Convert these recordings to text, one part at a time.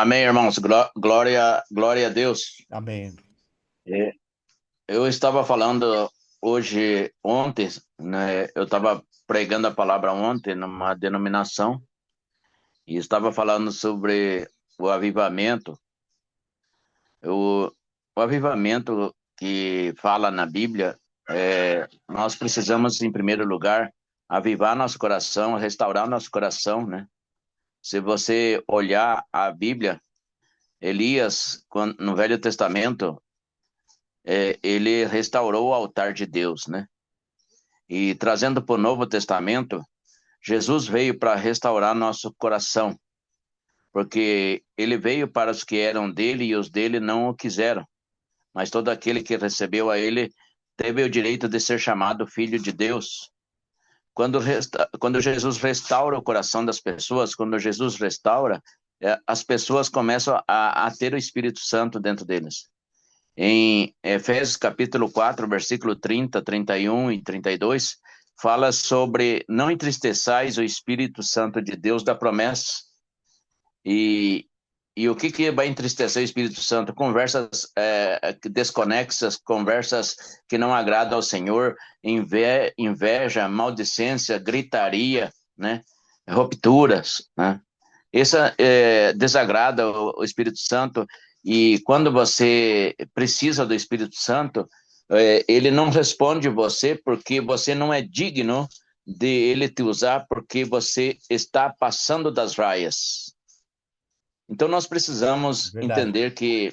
Amém, irmãos. Glória a Deus. Amém. É, Eu estava falando ontem, né? Eu estava pregando a palavra ontem numa denominação e estava falando sobre o avivamento. O, o avivamento que fala na Bíblia, nós precisamos, em primeiro lugar, avivar nosso coração, restaurar nosso coração, né? Se você olhar a Bíblia, Elias, no Velho Testamento, ele restaurou o altar de Deus, né? E trazendo para o Novo Testamento, Jesus veio para restaurar nosso coração, porque ele veio para os que eram dele e os dele não o quiseram, mas todo aquele que recebeu a ele teve o direito de ser chamado filho de Deus. Quando Jesus restaura o coração das pessoas, quando Jesus restaura, as pessoas começam a ter o Espírito Santo dentro deles. Em Efésios capítulo 4, versículo 30, 31 e 32, fala sobre não entristeçais o Espírito Santo de Deus da promessa. E, e o que vai entristecer o Espírito Santo? Conversas desconexas, conversas que não agradam ao Senhor, inveja, maldicência, gritaria, né? Rupturas, né? Isso desagrada o Espírito Santo, e quando você precisa do Espírito Santo, ele não responde você porque você não é digno de ele te usar, porque você está passando das raias. Então nós precisamos Verdade. entender que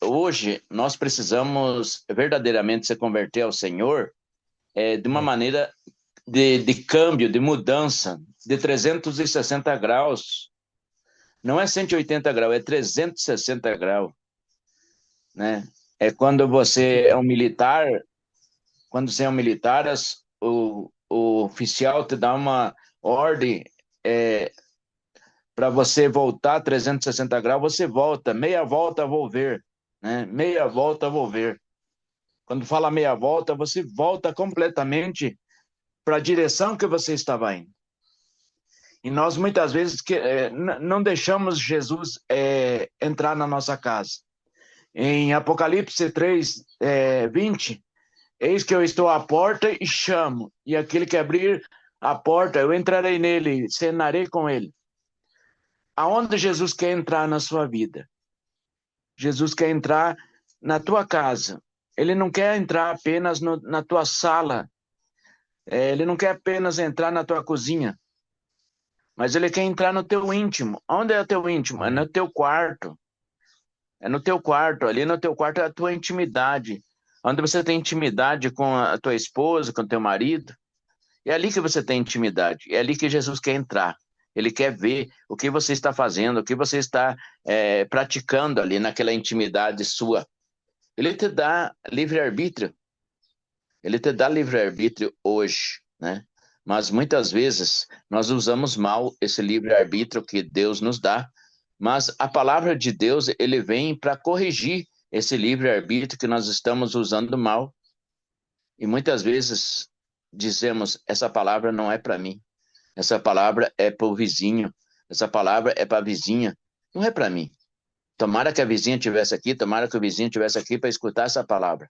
hoje, nós precisamos verdadeiramente se converter ao Senhor de uma Amém. maneira de câmbio, de mudança, de 360 graus. Não é 180 graus, é 360 graus, né? É quando Com você é um certeza. militar, quando você é um militar, o oficial te dá uma ordem para você voltar 360 graus, você volta, meia volta vou ver, né? Meia volta vou ver. Quando fala meia volta, você volta completamente para a direção que você estava indo. E nós muitas vezes não deixamos Jesus entrar na nossa casa. Em Apocalipse 3, 20, eis que eu estou à porta e chamo, e aquele que abrir a porta, eu entrarei nele, cenarei com ele. Aonde Jesus quer entrar na sua vida? Jesus quer entrar na tua casa. Ele não quer entrar apenas na tua sala, ele não quer apenas entrar na tua cozinha, mas ele quer entrar no teu íntimo. Onde é o teu íntimo? É no Amém. teu quarto. É no teu quarto, ali no teu quarto é a tua intimidade. Onde você tem intimidade com a tua esposa, com o teu marido, é ali que você tem intimidade. É ali que Jesus quer entrar. Ele quer ver o que você está fazendo, o que você está praticando ali naquela intimidade sua. Ele te dá livre-arbítrio. Ele te dá livre-arbítrio hoje, né? Mas muitas vezes nós usamos mal esse livre-arbítrio que Deus nos dá, mas a palavra de Deus, ele vem para corrigir esse livre-arbítrio que nós estamos usando mal. E muitas vezes dizemos, essa palavra não é para mim, essa palavra é para o vizinho, essa palavra é para a vizinha, não é para mim. Tomara que a vizinha tivesse aqui, tomara que o vizinho tivesse aqui para escutar essa palavra.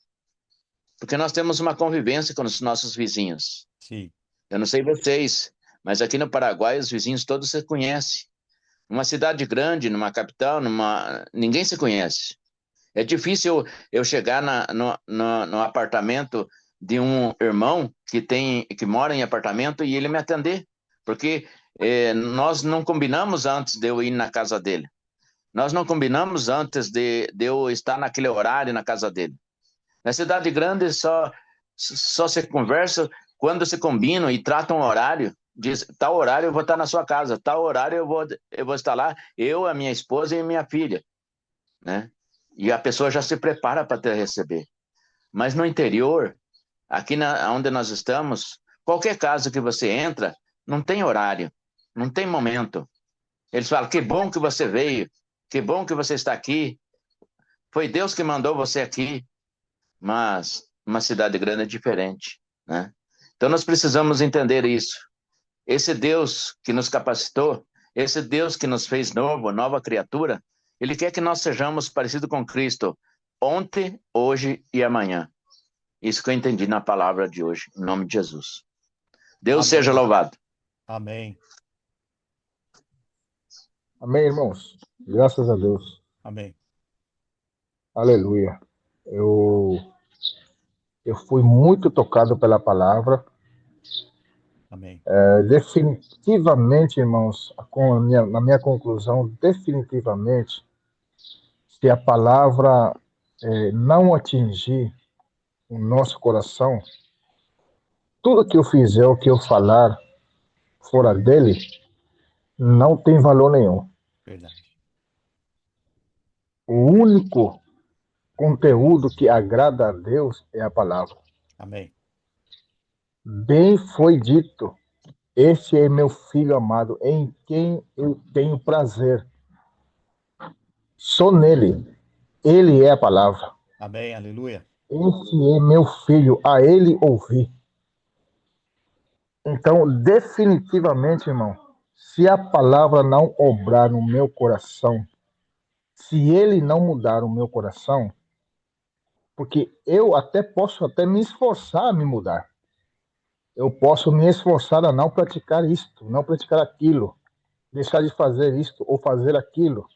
Porque nós temos uma convivência com os nossos vizinhos. Sim. Eu não sei vocês, mas aqui no Paraguai os vizinhos todos se conhecem. Numa cidade grande, numa capital, ninguém se conhece. É difícil eu chegar no apartamento de um irmão que mora em apartamento e ele me atender, porque nós não combinamos antes de eu ir na casa dele. Nós não combinamos antes de eu estar naquele horário na casa dele. Na cidade grande só se conversa quando se combinam e tratam um horário. Diz, tal horário eu vou estar na sua casa, tal horário eu vou estar lá, eu, a minha esposa e a minha filha, né? E a pessoa já se prepara para te receber. Mas no interior, onde nós estamos, qualquer casa que você entra, não tem horário, não tem momento. Eles falam, que bom que você veio, que bom que você está aqui, foi Deus que mandou você aqui, mas uma cidade grande é diferente, né? Então nós precisamos entender isso. Esse Deus que nos capacitou, Esse Deus que nos fez novo, nova criatura, ele quer que nós sejamos parecidos com Cristo ontem, hoje e amanhã. Isso que eu entendi na palavra de hoje, em nome de Jesus. Deus seja Amém. louvado. Amém. Amém, irmãos? Graças a Deus. Amém. Aleluia. Eu fui muito tocado pela palavra. Amém. Definitivamente, irmãos, na minha conclusão, definitivamente, se a palavra não atingir o nosso coração, tudo que eu fizer, o que eu falar fora dele, não tem valor nenhum. Verdade. O único conteúdo que agrada a Deus é a palavra. Amém. Bem foi dito, este é meu filho amado, em quem eu tenho prazer. Só nele. Ele é a palavra. Amém. Aleluia. Este é meu filho, a ele ouvi. Então, definitivamente, irmão, se a palavra não obrar no meu coração, se ele não mudar o meu coração, porque eu posso me esforçar a me mudar. Eu posso me esforçar a não praticar isto, não praticar aquilo, deixar de fazer isto ou fazer aquilo.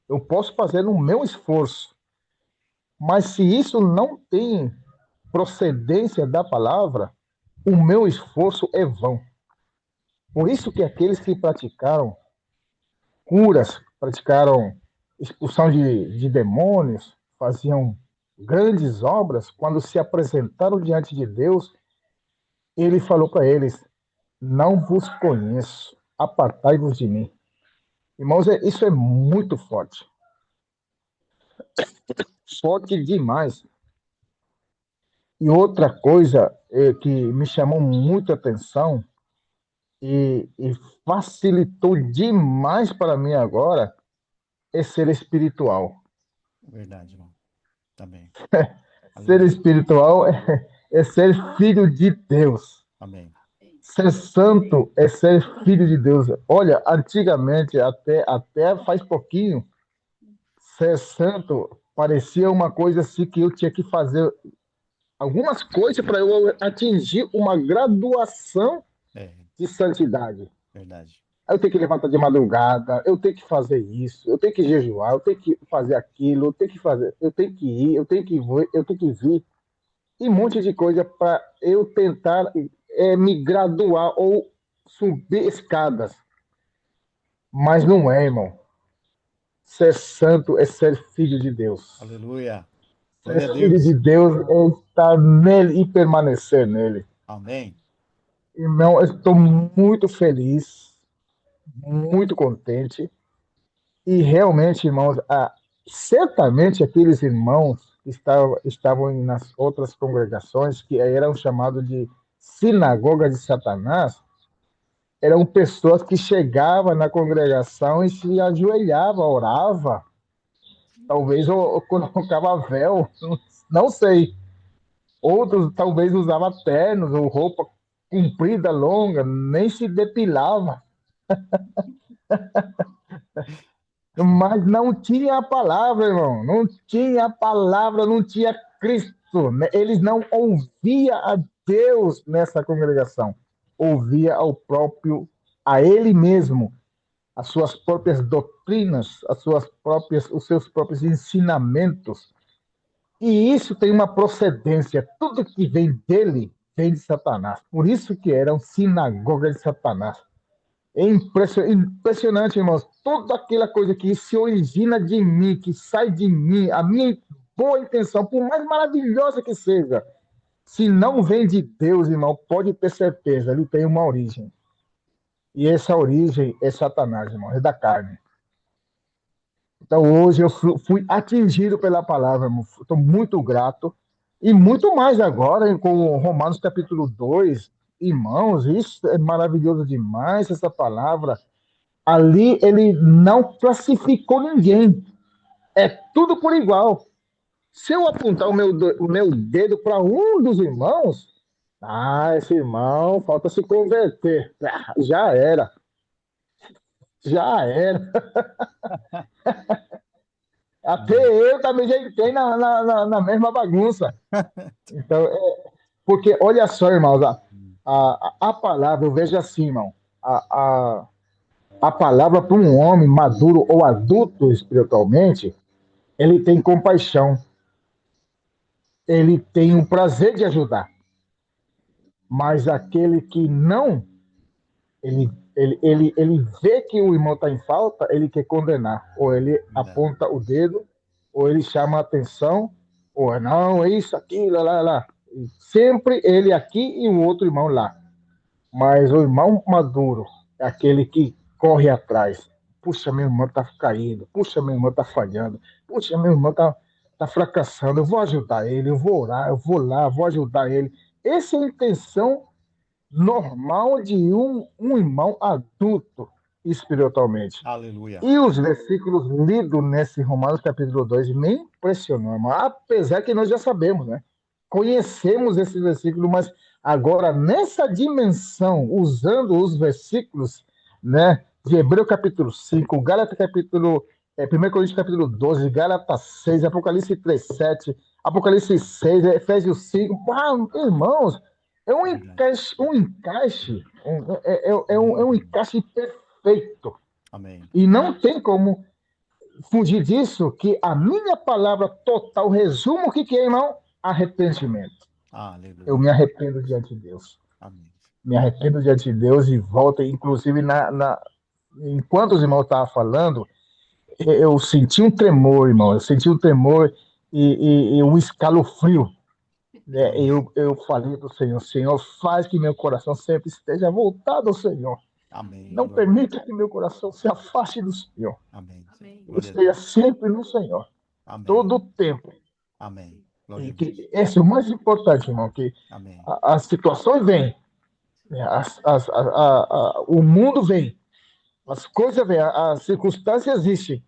Eu posso fazer no meu esforço. Mas se isso não tem procedência da palavra, o meu esforço é vão. Por isso que aqueles que praticaram curas, praticaram expulsão de demônios, faziam grandes obras, quando se apresentaram diante de Deus, ele falou para eles: não vos conheço, apartai-vos de mim. Irmãos, isso é muito forte. Forte demais. E outra coisa que me chamou muito a atenção e facilitou demais para mim agora é ser espiritual. Verdade, irmão. Amém. Ser espiritual é ser filho de Deus. Amém. Ser santo é ser filho de Deus. Olha, antigamente, até faz pouquinho, ser santo parecia uma coisa assim que eu tinha que fazer algumas coisas para eu atingir uma graduação de santidade. Verdade. Eu tenho que levantar de madrugada, eu tenho que fazer isso, eu tenho que jejuar, eu tenho que fazer aquilo, eu tenho que fazer, eu tenho que ir, eu tenho que vir, eu tenho que vir. E um monte de coisa para eu tentar me graduar ou subir escadas. Mas não é, irmão. Ser santo é ser filho de Deus. Aleluia. Ser Glória a filho Deus. de Deus é estar nele e permanecer nele. Amém. Irmão, eu estou muito feliz, muito contente. E realmente, irmãos, certamente aqueles irmãos que estavam nas outras congregações, que eram chamados de sinagoga de Satanás, eram pessoas que chegavam na congregação e se ajoelhavam, orava, talvez ou colocava véu, não sei. Outros talvez usavam ternos ou roupa comprida, longa, nem se depilava. Mas não tinha a palavra, irmão. Não tinha a palavra, não tinha Cristo. Eles não ouviam a Deus nessa congregação. Ouvia a Ele mesmo, as suas próprias doutrinas, os seus próprios ensinamentos. E isso tem uma procedência. Tudo que vem dele vem de Satanás. Por isso que eram sinagoga de Satanás. É impressionante, irmãos. Toda aquela coisa que se origina de mim, que sai de mim, a minha boa intenção, por mais maravilhosa que seja, se não vem de Deus, irmão, pode ter certeza, ele tem uma origem. E essa origem é Satanás, irmão, é da carne. Então hoje eu fui atingido pela palavra, irmão. Estou muito grato. E muito mais agora, com Romanos capítulo 2, irmãos, isso é maravilhoso demais, essa palavra. Ali ele não classificou ninguém. É tudo por igual. Se eu apontar o meu dedo para um dos irmãos, esse irmão falta se converter. Já era. Já era. Até Amém. eu também já entrei na mesma bagunça. Então, porque, olha só, irmãos, a palavra, eu vejo assim, irmão, a, a palavra para um homem maduro ou adulto espiritualmente, ele tem compaixão, ele tem o prazer de ajudar. Mas aquele que não, ele vê que o irmão está em falta, ele quer condenar. Ou ele Verdade. aponta o dedo, ou ele chama a atenção, ou não, é isso, aquilo, lá, lá. Sempre ele aqui e o outro irmão lá. Mas o irmão maduro é aquele que corre atrás. Puxa, meu irmão está caindo. Puxa, meu irmão está falhando. Puxa, meu irmão tá fracassando. Eu vou ajudar ele, eu vou orar, eu vou lá, eu vou ajudar ele. Essa é a intenção normal de um irmão adulto espiritualmente. Aleluia. E os versículos lidos nesse Romanos capítulo 2 me impressionou, irmão. Apesar que nós já sabemos, né? Conhecemos esse versículo, mas agora nessa dimensão, usando os versículos, né, de Hebreu capítulo 5, Gálatas capítulo 1 Coríntios capítulo 12, Gálatas 6, Apocalipse 3, 7, Apocalipse 6, Efésios 5. Irmãos, é Verdade. um encaixe, é um encaixe perfeito. Amém. E não tem como fugir disso, que a minha palavra total resume o que é, irmão? Arrependimento. Eu Aleluia. me arrependo diante de Deus. Amém. Me arrependo diante de Deus e volto, inclusive, enquanto os irmãos estavam falando, eu senti um tremor, irmão. Eu senti um tremor e um escalofrio. Né? Amém. Eu falei para o Senhor, Senhor, faz que meu coração sempre esteja voltado ao Senhor. Amém. Não permita que meu coração se afaste do Senhor. Amém. Eu Glória a esteja Deus. sempre no Senhor, Amém. todo o tempo. Amém. Glória E a Deus. que esse é o mais importante, irmão, que Amém. as situações vêm, né? O mundo vem, as coisas vêm, as circunstâncias existem,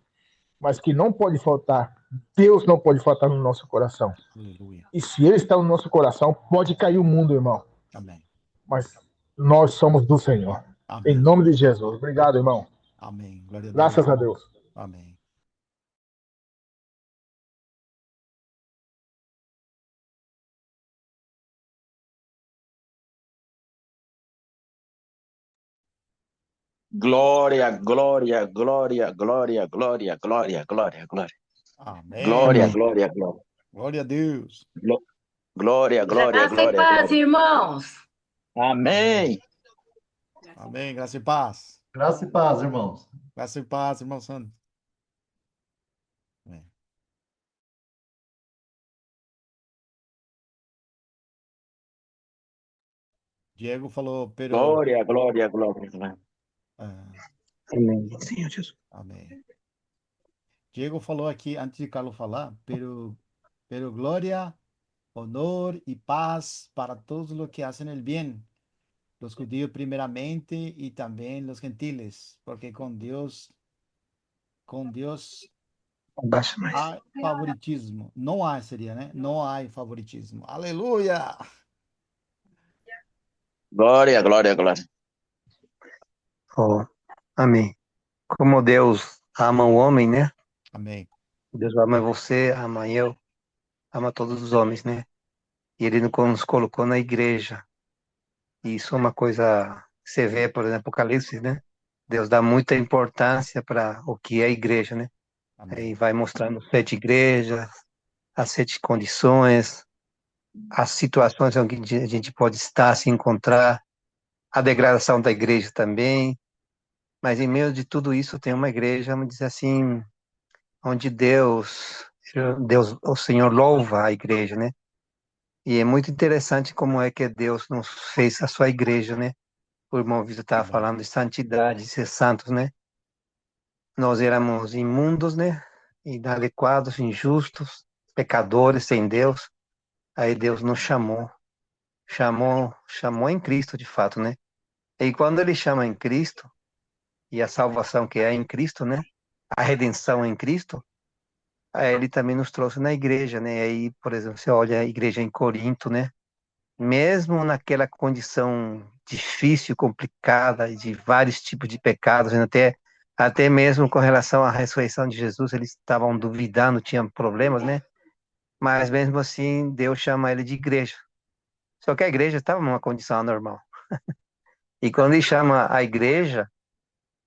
mas que não pode faltar, Deus não pode faltar no nosso coração. Aleluia. E se Ele está no nosso coração, pode cair o mundo, irmão, Amém. mas nós somos do Senhor. Em Amém. nome de Jesus. Obrigado, irmão. Amém. Glória a Deus. Graças a Deus. Amém. Glória, glória, glória, glória, glória, glória, glória, glória. Glória, Amém. Amém. glória, glória. Glória a Deus. Glória, glória, Graça e glória, paz, glória. irmãos. Amém. Amém. Amém. Graça e paz. Graça e paz, irmãos. Graça e paz, irmão Santo. Amém. Diego falou, pero. Glória, glória, glória, glória. Ah, Amém. Senhor Jesus. amém. Diego falou aqui, antes de Carlos falar, pero gloria, honor y paz para todos los que hacen el bien, los judíos primeramente y también los gentiles, porque con Dios Abaixa mais. hay favoritismo. No hay, sería, ¿no? No hay favoritismo. Aleluya. Glória, glória, glória. Oh, amém. Como Deus ama o homem, né? Amén. Deus ama você, ama eu, ama todos os homens, né? E Ele nos colocou na igreja. E isso é uma coisa que você vê, por exemplo, Apocalipse, né? Deus dá muita importância para o que é a igreja, né? Amén. Aí vai mostrando 7 igrejas, as 7 condições, as situações em que a gente pode estar, se encontrar, a degradação da igreja também. Mas em meio de tudo isso tem uma igreja, vamos dizer assim, onde Deus, o Senhor louva a igreja, né? E é muito interessante como é que Deus nos fez a sua igreja, né? O irmão Vitor estava Amém. falando de santidade, de ser santos, né? Nós éramos imundos, né? Inadequados, injustos, pecadores, sem Deus. Aí Deus nos chamou em Cristo, de fato, né? E quando Ele chama em Cristo, e a salvação que é em Cristo, né? A redenção em Cristo, aí Ele também nos trouxe na igreja, né? Aí, por exemplo, você olha a igreja em Corinto, né? Mesmo naquela condição difícil, complicada, de vários tipos de pecados, até Até mesmo com relação à ressurreição de Jesus, eles estavam duvidando, tinham problemas, né? Mas mesmo assim, Deus chama ele de igreja. Só que a igreja estava numa condição anormal. E quando ele chama a igreja,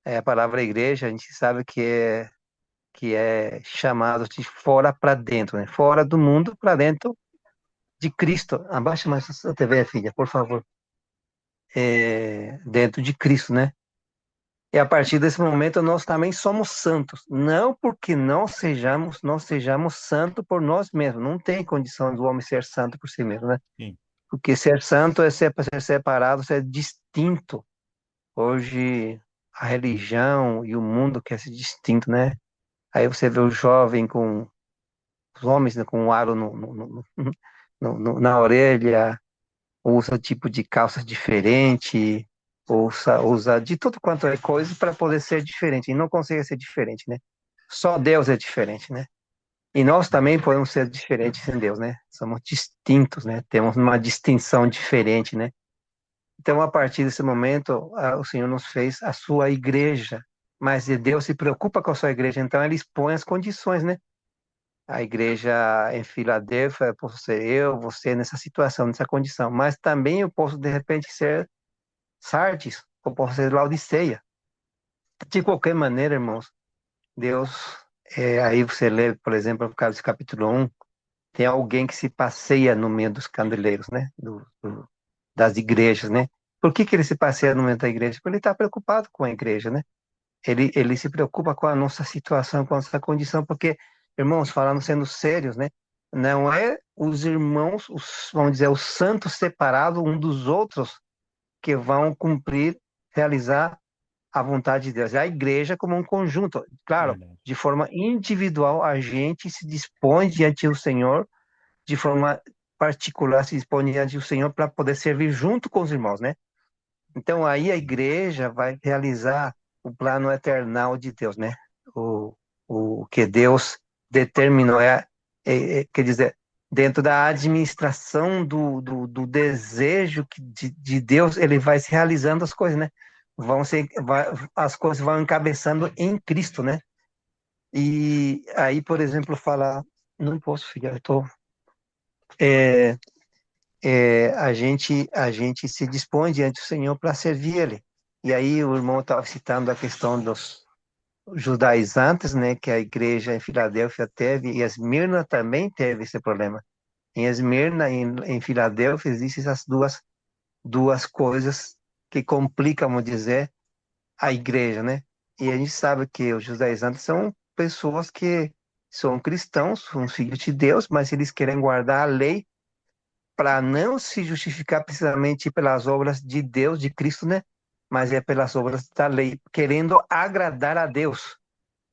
a palavra igreja, a gente sabe que é chamado de fora para dentro, né? Fora do mundo para dentro de Cristo. Abaixa mais a TV, filha, por favor. Dentro de Cristo, né? E a partir desse momento nós também somos santos. Não porque não sejamos santos por nós mesmos. Não tem condição do homem ser santo por si mesmo, né? Sim. Porque ser santo é ser separado, ser distinto. Hoje a religião e o mundo quer ser distinto, né? Aí você vê o jovem com os homens, né, com um aro na orelha, usa tipo de calça diferente, usa de tudo quanto é coisa para poder ser diferente, e não consegue ser diferente, né? Só Deus é diferente, né? E nós também podemos ser diferentes em Deus, né? Somos distintos, né? Temos uma distinção diferente, né? Então, a partir desse momento, o Senhor nos fez a sua igreja, mas Deus se preocupa com a sua igreja, então ele expõe as condições, né? A igreja em Filadélfia, eu posso ser eu, você nessa situação, nessa condição, mas também eu posso, de repente, ser Sardes, ou posso ser Laodiceia. De qualquer maneira, irmãos, Deus, aí você lê, por exemplo, no caso do capítulo 1, tem alguém que se passeia no meio dos candeleiros, né? Das igrejas, né? Por que ele se passeia no meio da igreja? Porque ele está preocupado com a igreja, né? Ele se preocupa com a nossa situação, com a nossa condição, porque, irmãos, falando sendo sérios, né? Não é os irmãos, vamos dizer, os santos separados um dos outros que vão cumprir, realizar a vontade de Deus. É a igreja como um conjunto. Claro, Verdade. de forma individual, a gente se dispõe diante do Senhor, de forma particular, se dispõe diante do Senhor para poder servir junto com os irmãos, né? Então, aí a igreja vai realizar o plano eternal de Deus, né? O, o que Deus determinou, quer dizer, dentro da administração do desejo de Deus, ele vai se realizando as coisas, né? As coisas vão encabeçando em Cristo, né? E aí, por exemplo, falar, não posso, filha, eu tô, é, a gente se dispõe diante do Senhor para servir Ele. E aí o irmão estava citando a questão dos judaizantes, né, que a igreja em Filadélfia teve, e Esmirna também teve esse problema. Em Esmirna, em Filadélfia, existem essas duas coisas que complicam, vamos dizer, a igreja, né? E a gente sabe que os judaizantes são pessoas que são cristãos, são filhos de Deus, mas eles querem guardar a lei para não se justificar precisamente pelas obras de Deus, de Cristo, né? Mas é pelas obras da lei, querendo agradar a Deus.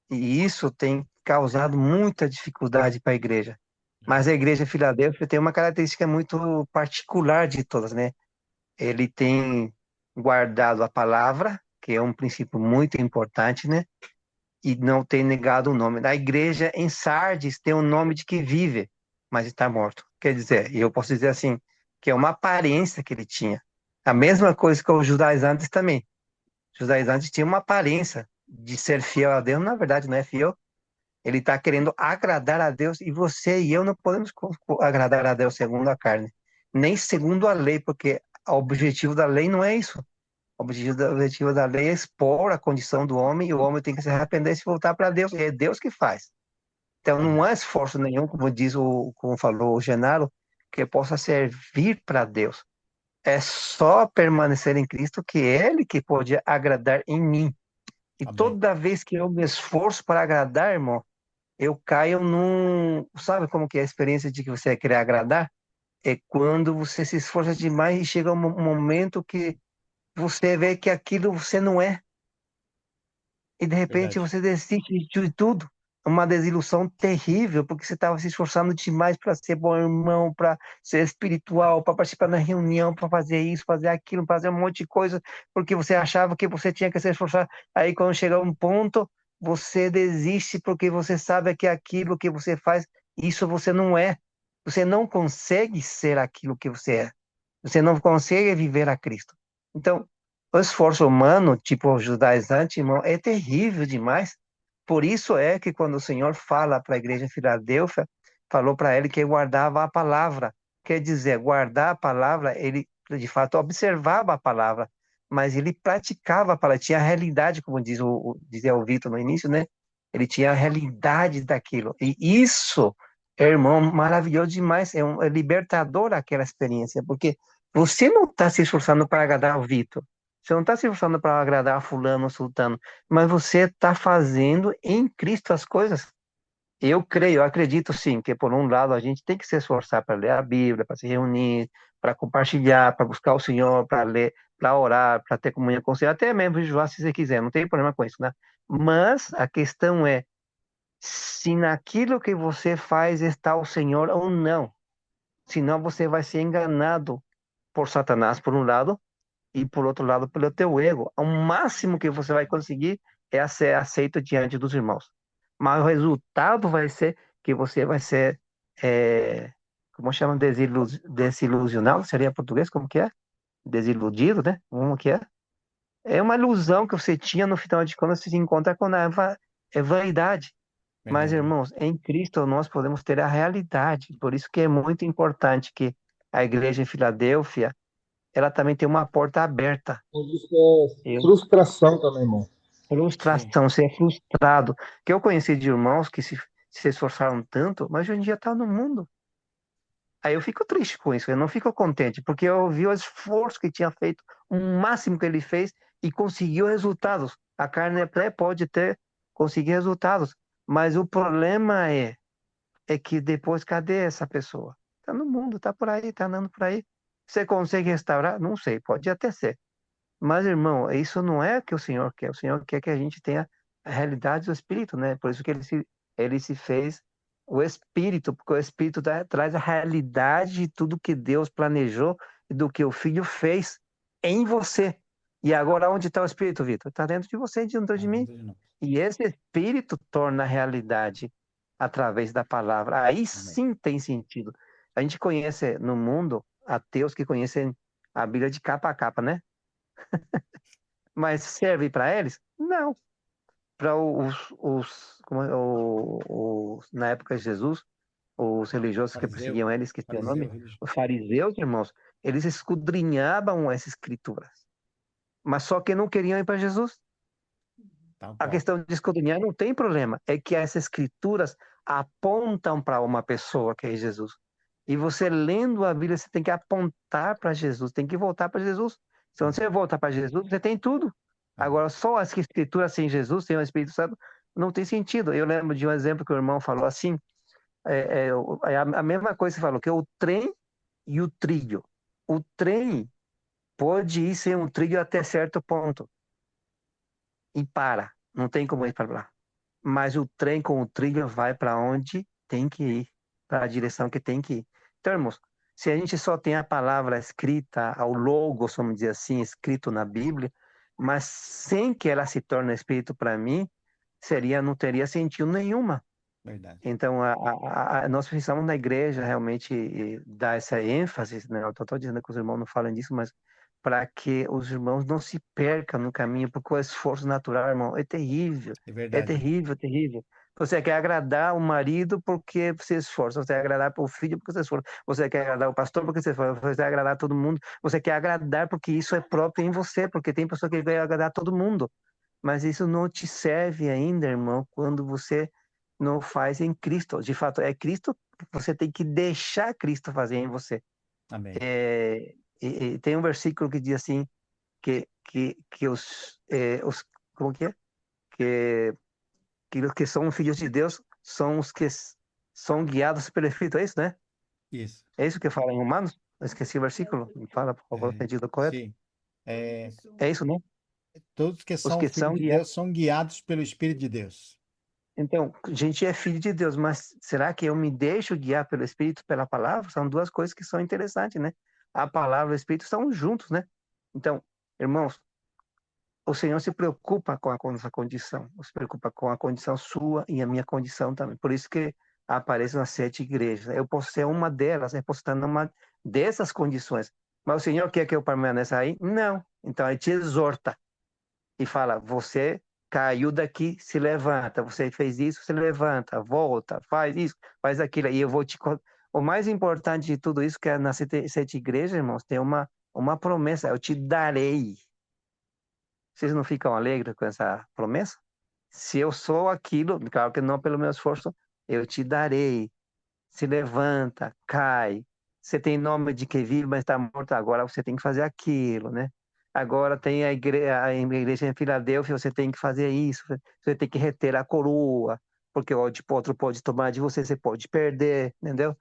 E isso tem causado muita dificuldade para a igreja. Mas a igreja de Filadélfia tem uma característica muito particular de todas, né? Ele tem guardado a palavra, que é um princípio muito importante, né? E não tem negado o nome. Na igreja em Sardes tem o nome de que vive, mas está morto. Quer dizer, e eu posso dizer assim, que é uma aparência que ele tinha. A mesma coisa que os judaizantes também. Os judaizantes tinham uma aparência de ser fiel a Deus, na verdade não é fiel. Ele está querendo agradar a Deus, e você e eu não podemos agradar a Deus segundo a carne, nem segundo a lei, porque o objetivo da lei não é isso. O objetivo da lei é expor a condição do homem, e o homem tem que se arrepender e se voltar para Deus. É Deus que faz. Então não há esforço nenhum, como falou o Genaro, que possa servir para Deus. É só permanecer em Cristo, que é Ele que pode agradar em mim. E Amém. toda vez que eu me esforço para agradar, irmão, eu caio num. Sabe como que é a experiência de que você querer agradar? É quando você se esforça demais e chega um momento que você vê que aquilo você não é. E de repente Verdade. você desiste de tudo. Uma desilusão terrível, porque você estava se esforçando demais para ser bom irmão, para ser espiritual, para participar da reunião, para fazer isso, fazer aquilo, fazer um monte de coisa, porque você achava que você tinha que se esforçar. Aí quando chega um ponto, você desiste porque você sabe que aquilo que você faz, isso você não é. Você não consegue ser aquilo que você é. Você não consegue viver a Cristo. Então, O esforço humano, tipo os judaizantes, irmão, é terrível demais. Por isso é que quando o Senhor fala para a igreja em Filadélfia, falou para ele que guardava a palavra. Quer dizer, guardar a palavra, ele de fato observava a palavra, mas ele praticava a palavra, tinha a realidade, como dizia o Vitor no início, né? Ele tinha a realidade daquilo. E isso, irmão, maravilhoso demais. É libertador aquela experiência, porque você não está se esforçando para agradar o Vitor. Você não está se esforçando para agradar fulano ou sultano, mas você está fazendo em Cristo as coisas. Eu creio, eu acredito sim, que por um lado a gente tem que se esforçar para ler a Bíblia, para se reunir, para compartilhar, para buscar o Senhor, para ler, para orar, para ter comunhão com o Senhor, até mesmo jejuar se você quiser, não tem problema com isso, né? Mas a questão é se naquilo que você faz está o Senhor ou não. Senão você vai ser enganado por Satanás, por um lado, e por outro lado, pelo teu ego. O máximo que você vai conseguir é ser aceito diante dos irmãos. Mas o resultado vai ser que você vai ser, como chama, desilusionado, seria em português, como que é? Desiludido, né? Como que é? É uma ilusão que você tinha no final de contas, você se encontra com a vaidade. Mas, Verdade. irmãos, em Cristo nós podemos ter a realidade. Por isso que é muito importante que a igreja em Filadélfia, ela também tem uma porta aberta. Isso é frustração também, irmão. Sim. Frustração, ser frustrado. Que eu conheci de irmãos que se esforçaram tanto, mas hoje em dia está no mundo. Aí eu fico triste com isso, eu não fico contente, porque eu vi o esforço que tinha feito, o máximo que ele fez e conseguiu resultados. A carne até pode ter conseguido resultados, mas o problema é que depois, cadê essa pessoa? Está no mundo, está por aí, está andando por aí. Você consegue restaurar? Não sei, pode até ser. Mas, irmão, isso não é o que o Senhor quer. O Senhor quer que a gente tenha a realidade do Espírito, né? Por isso que ele se fez o Espírito, porque o Espírito traz a realidade de tudo que Deus planejou e do que o Filho fez em você. E agora, onde está o Espírito, Vitor? Está dentro de você, dentro Ah, de mim. dentro de nós. E esse Espírito torna a realidade através da palavra. Aí Amém. sim tem sentido. A gente conhece no mundo ateus que conhecem a Bíblia de capa a capa, né? Mas serve para eles? Não. Para na época de Jesus, os religiosos que Fariseu. perseguiam eles, que tinha o Fariseu nome, religioso. os fariseus, irmãos, eles escudrinhavam essas escrituras, mas só que não queriam ir para Jesus. Tal A qual. questão de escudrinhar não tem problema, é que essas escrituras apontam para uma pessoa que é Jesus. E você lendo a Bíblia, você tem que apontar para Jesus, tem que voltar para Jesus. Se Amém. você voltar para Jesus, você tem tudo. Amém. Agora, só as escrituras sem Jesus, sem o Espírito Santo, não tem sentido. Eu lembro de um exemplo que o irmão falou assim, é a mesma coisa que falou, que é o trem e o trilho. O trem pode ir sem um trilho até certo ponto e para, não tem como ir para lá. Mas o trem com o trilho vai para onde tem que ir, para a direção que tem que ir. Então, irmãos, se a gente só tem a palavra escrita, ao logos, vamos dizer assim, escrito na Bíblia, mas sem que ela se torne espírito para mim, não teria sentido nenhuma. Verdade. Então, nós precisamos na igreja realmente dar essa ênfase, né? Eu estou dizendo que os irmãos não falam disso, mas para que os irmãos não se percam no caminho, porque o esforço natural, irmão, é terrível, É é verdade. terrível, terrível. Você quer agradar o marido porque você esforça, você quer agradar o filho porque você esforça, você quer agradar o pastor porque você esforça, você quer agradar todo mundo, você quer agradar porque isso é próprio em você, porque tem pessoa que quer agradar todo mundo. Mas isso não te serve ainda, irmão, quando você não faz em Cristo. De fato, é Cristo, você tem que deixar Cristo fazer em você. Amém. E tem um versículo que diz assim, que os como que é? Que os que são filhos de Deus são os que são guiados pelo Espírito, é isso, né? Isso. É isso que fala em Romanos? Eu esqueci o versículo. Me fala, por favor, o É, sentido correto. sim. É, É isso, né? todos que Os são que filhos são de guiados. Deus são guiados pelo Espírito de Deus. Então, a gente é filho de Deus, mas será que eu me deixo guiar pelo Espírito, pela palavra? São duas coisas que são interessantes, né? A palavra e o Espírito estão juntos, né? Então, irmãos, o Senhor se preocupa com a nossa condição, se preocupa com a condição sua e a minha condição também. Por isso que aparecem as 7 igrejas. Eu posso ser uma delas, eu posso estar numa dessas condições, Mas o Senhor quer que eu permaneça aí? Não. Então ele te exorta e fala: você caiu daqui, se levanta. Você fez isso, se levanta, volta, faz isso, faz aquilo. E eu vou te. O mais importante de tudo isso, que é na sete igrejas, irmãos, tem uma promessa: eu te darei. Vocês não ficam alegres com essa promessa? Se eu sou aquilo, claro que não pelo meu esforço, eu te darei. Se levanta, cai. Você tem nome de que vive, mas está morto agora, você tem que fazer aquilo, né? Agora tem a igreja em Filadélfia, você tem que fazer isso, você tem que reter a coroa, porque o outro pode tomar de você, você pode perder, entendeu?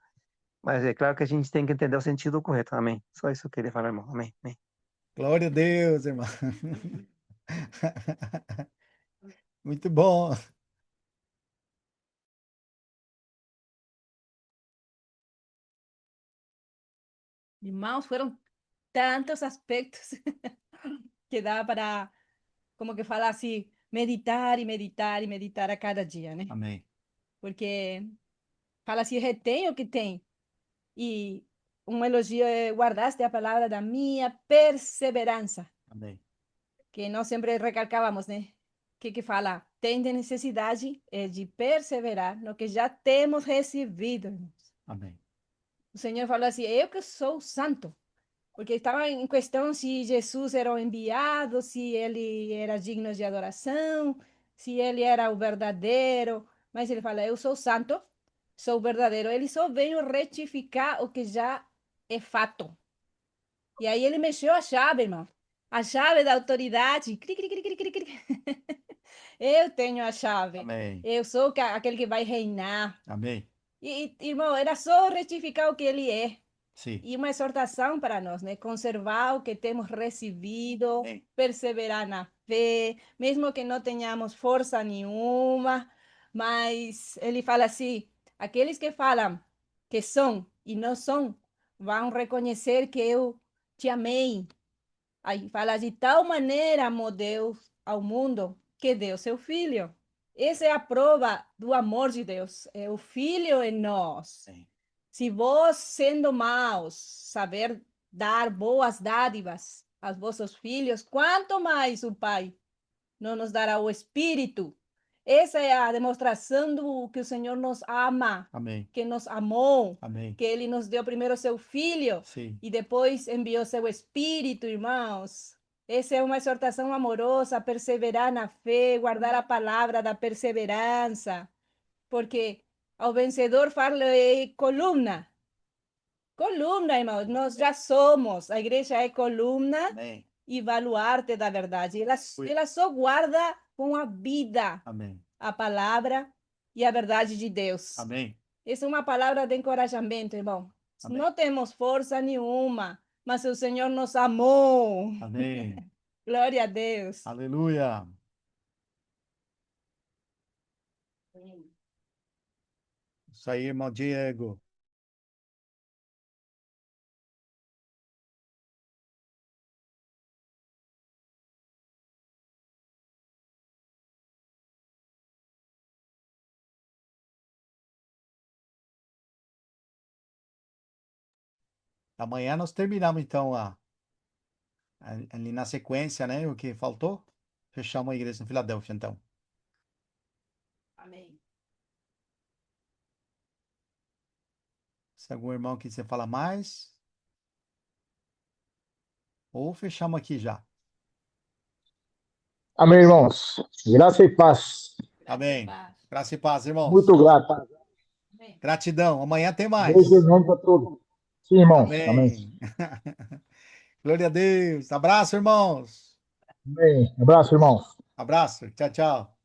Mas é claro que a gente tem que entender o sentido correto, amém? Só isso que eu queria falar, irmão, amém, amém. Glória a Deus, irmão. Muito bom. Irmãos, foram tantos aspectos que dá para, como que fala assim, meditar e meditar e meditar a cada dia, né? Amém. Porque fala assim, retém o que tem. E um elogio é guardaste a palavra da minha perseverança, Amém. que nós sempre recalcávamos, né? Que fala, tem de necessidade de perseverar no que já temos recebido, irmãos. Amém. O Senhor falou assim, eu que sou santo, porque estava em questão se Jesus era o enviado, se ele era digno de adoração, se ele era o verdadeiro, mas ele fala, eu sou santo, sou verdadeiro, ele só veio retificar o que já é fato. E aí ele mexeu a chave, irmão. A chave da autoridade. Cri, cri, cri, cri, cri, cri. Eu tenho a chave. Amém. Eu sou aquele que vai reinar. Amém. E, irmão, era só retificar o que ele é. Sim. E uma exortação para nós, né? Conservar o que temos recebido, Amém. perseverar na fé, mesmo que não tenhamos força nenhuma. Mas ele fala assim: aqueles que falam que são e não são, vão reconhecer que eu te amei. Aí fala: de tal maneira amou Deus ao mundo que deu seu filho. Essa é a prova do amor de Deus, é o filho em nós. Sim. Se vós, sendo maus, saber dar boas dádivas aos vossos filhos, quanto mais o Pai não nos dará o Espírito. Essa é a demonstração do que o Senhor nos ama, Amém. que nos amou, Amém. que Ele nos deu primeiro seu Filho Sim. e depois enviou seu Espírito, irmãos. Essa é uma exortação amorosa, perseverar na fé, guardar a palavra da perseverança, porque ao vencedor fala coluna. Coluna, irmãos, nós já somos. A igreja é coluna Amém. e baluarte da verdade. Ela só guarda com a vida Amém. a palavra e a verdade de Deus. Amém. Essa é uma palavra de encorajamento, irmão. Amém. Não temos força nenhuma, mas o Senhor nos amou. Amém. Glória a Deus. Aleluia. Isso aí, irmão Diego. Amanhã nós terminamos, então, ali na sequência, né? O que faltou? Fechamos a igreja em Filadélfia, então. Amém. Se algum irmão quiser falar mais, ou fechamos aqui já. Amém, irmãos. Graça e paz. Amém. Graça e paz, irmãos. Muito grato. Amém. Gratidão. Amanhã tem mais. Beijo enorme para todos. Sim, irmãos. Amém. Amém. Glória a Deus. Abraço, irmãos. Amém. Abraço, irmãos. Abraço. Tchau, tchau.